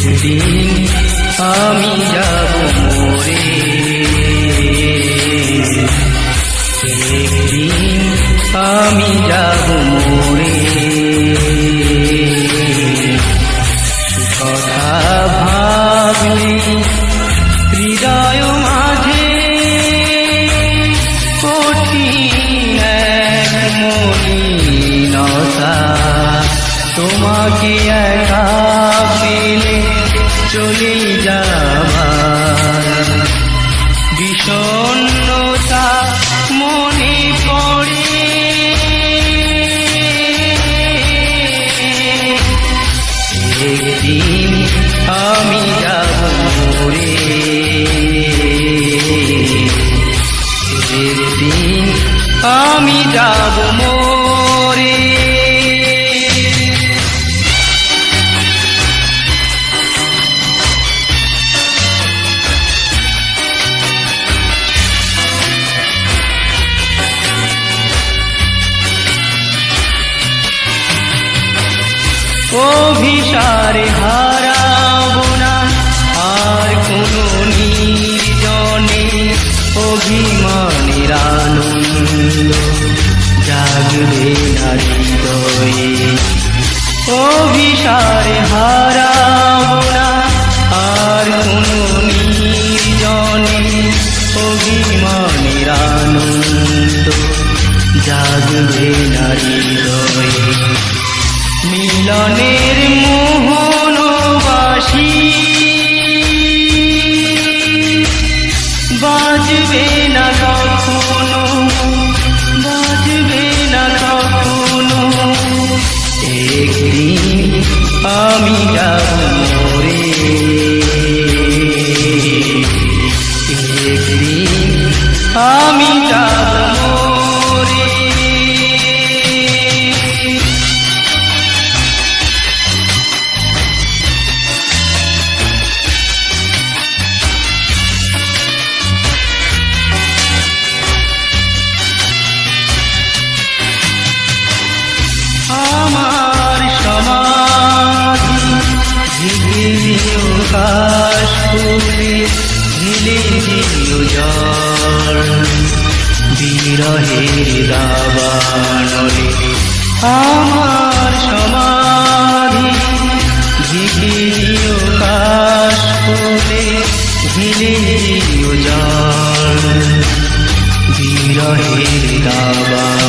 একদিন আমি যাব মরে, একদিন আমি যাব মরে। কথা ভাবলে হৃদয় মাঝে কঠিন এক মলিনতা, তোমাকে একা পেলে চলে যাবার বিষণ্ণতা মনে পড়ে। একদিন আমি যাব মরে, একদিন আমি যাব মরে। অভিসারে হারাবো না আর কোনো নির্জনে, অভিমানের আনন্দ জাগবে না হৃদয়ে। অভিসারে হারাবো না আর কোনো নির্জনে, অভিমানের আনন্দ জাগবে না হৃদয়ে। মিলনের মোহনবাসী বাজবে না কখনো, বাজবে না কখনো। একদিন আমি যাব মরে, একদিন আমি যাব মরে। আমার সমাধি ঢেকে দিও কাশ ফুলে, ঢেলে দিও জল বিরহের দাবানলে। আমার সমাধি ঢেকে দিও কাশ ফুলে, ঢেলে দিও জল বিরহের দাবানলে।